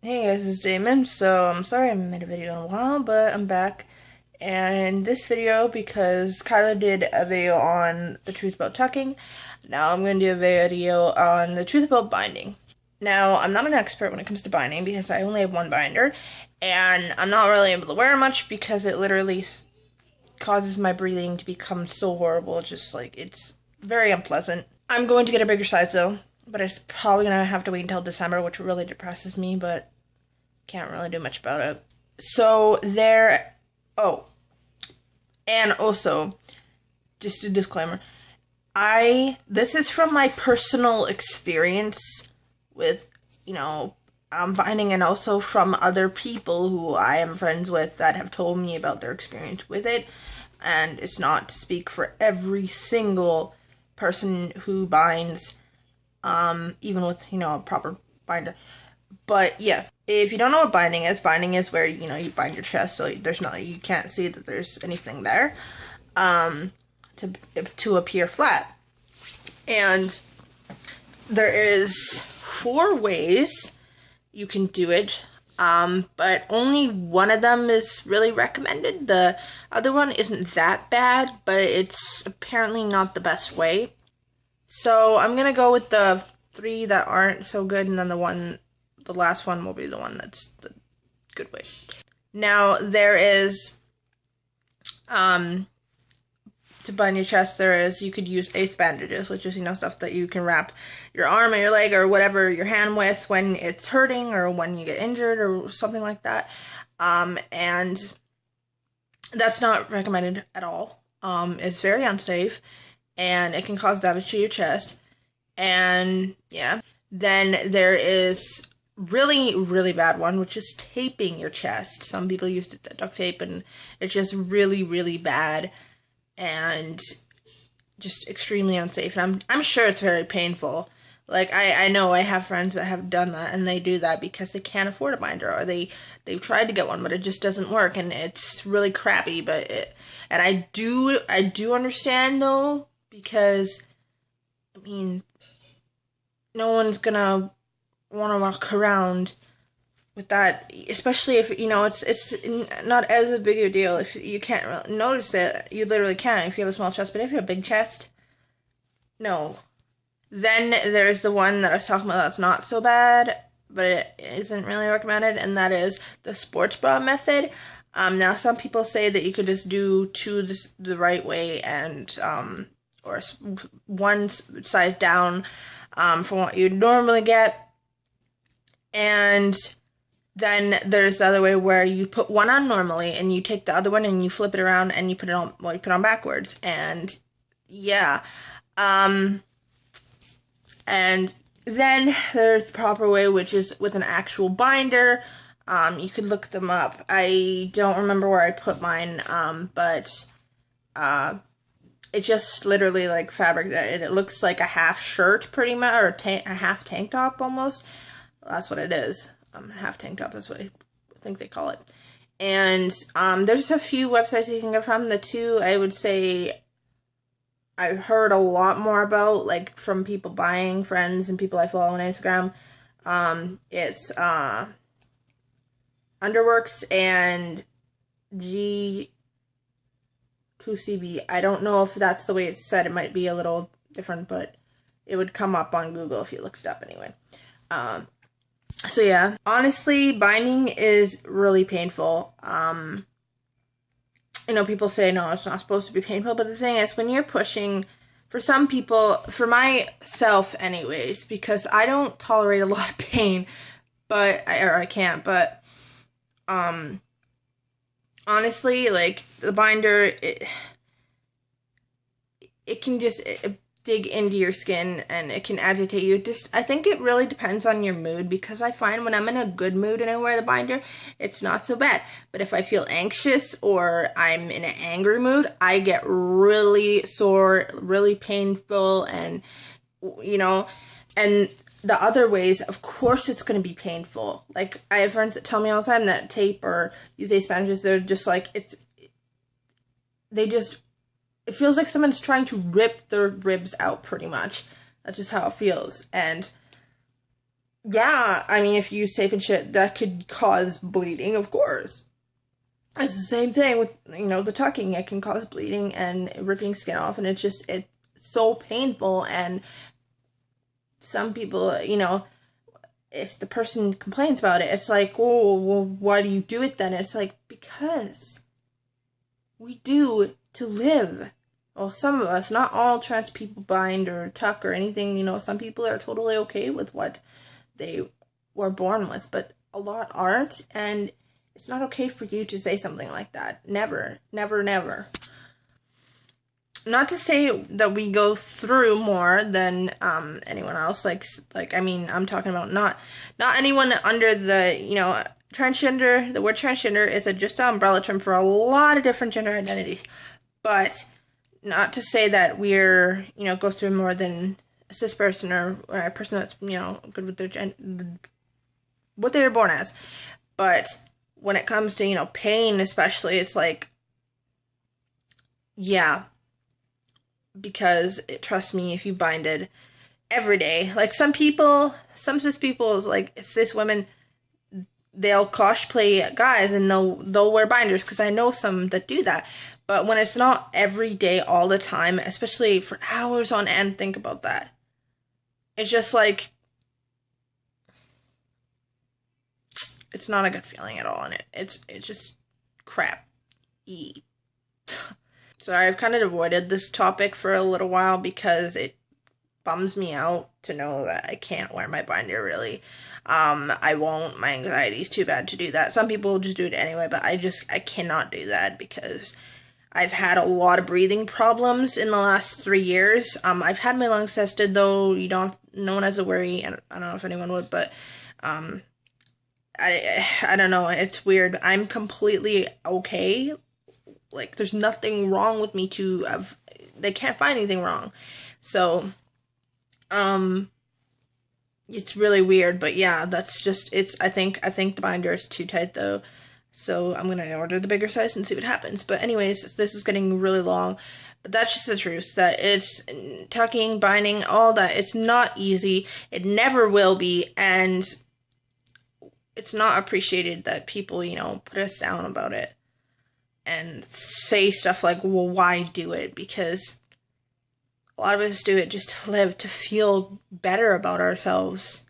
Hey guys, this is Damon. So I'm sorry I haven't made a video in a while, but I'm back. And this video, because Kyla did a video on the truth about tucking, now I'm going to do a video on the truth about binding. Now, I'm not an expert when it comes to binding because I only have one binder, and I'm not really able to wear much because it literally causes my breathing to become so horrible. Just like, it's very unpleasant. I'm going to get a bigger size though, but it's probably going to have to wait until December, which really depresses me, but can't really do much about it. So oh, and also, just a disclaimer, this is from my personal experience with, binding, and also from other people who I am friends with that have told me about their experience with it. And it's not to speak for every single person who binds, even with, a proper binder. But yeah, if you don't know what binding is where, you bind your chest so you can't see that there's anything there, to appear flat. And there is 4 ways you can do it, but only one of them is really recommended. The other one isn't that bad, but it's apparently not the best way. So I'm gonna go with the 3 that aren't so good, and then the last one will be the one that's the good way. Now, there is, to bind your chest, you could use ace bandages, which is, stuff that you can wrap your arm or your leg or whatever, your hand with when it's hurting or when you get injured or something like that. And that's not recommended at all. It's very unsafe, and it can cause damage to your chest. And yeah, then there is really, really bad one, which is taping your chest. Some people use duct tape, and it's just really, really bad and just extremely unsafe. And I'm sure it's very painful. Like, I know I have friends that have done that, and they do that because they can't afford a binder, or they've tried to get one, but it just doesn't work, and it's really crappy. And I do understand though, because I mean, no one's gonna want to walk around with that, especially if it's not as a big a deal. If you can't really notice it, you literally can if you have a small chest. But if you have a big chest, no. Then there's the one that I was talking about that's not so bad, but it isn't really recommended, and that is the sports bra method. Now, some people say that you could just do the right way, and or one size down from what you'd normally get. And then there's the other way where you put one on normally, and you take the other one and you flip it around and you put it on backwards. And yeah, and then there's the proper way, which is with an actual binder. You could look them up. I don't remember where I put mine, but it's just literally like fabric that it looks like a half shirt pretty much, or a half tank top almost. That's what it is. Half tank top, that's what I think they call it. And there's a few websites you can get from. The 2 I would say I've heard a lot more about, like from people buying, friends and people I follow on Instagram. It's Underworks and G2CB. I don't know if that's the way it's said. It might be a little different, but it would come up on Google if you looked it up anyway. So yeah, honestly, binding is really painful. People say, no, it's not supposed to be painful, but the thing is, when you're pushing, for some people, for myself anyways, because I don't tolerate a lot of pain, I can't, but, honestly, like, the binder, it can just dig into your skin, and it can agitate you. I think it really depends on your mood, because I find when I'm in a good mood and I wear the binder, it's not so bad. But if I feel anxious or I'm in an angry mood, I get really sore, really painful, and and the other ways, of course it's going to be painful. Like, I have friends that tell me all the time that tape or use ace bandages, they're just like, it feels like someone's trying to rip their ribs out, pretty much. That's just how it feels. And Yeah, I mean, if you use tape and shit, that could cause bleeding, of course. It's the same thing with, the tucking. It can cause bleeding and ripping skin off, and it's so painful. And some people, if the person complains about it, it's like, oh, well, why do you do it then? It's like, because we do to live. Well, some of us, not all trans people bind or tuck or anything. Some people are totally okay with what they were born with, but a lot aren't, and it's not okay for you to say something like that. Never, never, never. Not to say that we go through more than anyone else. I mean, I'm talking about not anyone under the transgender. The word transgender is just an umbrella term for a lot of different gender identities, but not to say that we're go through more than a cis person or a person that's good with their what they were born as. But when it comes to pain, especially, it's like, yeah. Because trust me, if you binded every day, like some cis people, like cis women, they'll cosplay guys and they'll wear binders, because I know some that do that. But when it's not every day, all the time, especially for hours on end, think about that. It's just like, it's not a good feeling at all, and it's just crap. Sorry, I've kind of avoided this topic for a little while because it bums me out to know that I can't wear my binder, really. I won't. My anxiety's too bad to do that. Some people will just do it anyway, but I cannot do that because I've had a lot of breathing problems in the last 3 years. I've had my lungs tested, though. No one has to worry, and I don't know if anyone would, but, I don't know. It's weird. I'm completely okay. Like, there's nothing wrong with me they can't find anything wrong. So, it's really weird, but yeah, that's just, I think the binder is too tight, though. So I'm gonna order the bigger size and see what happens. But anyways, this is getting really long. But that's just the truth, that it's tucking, binding, all that. It's not easy. It never will be, and it's not appreciated that people, put us down about it and say stuff like, well, why do it? Because a lot of us do it just to live, to feel better about ourselves.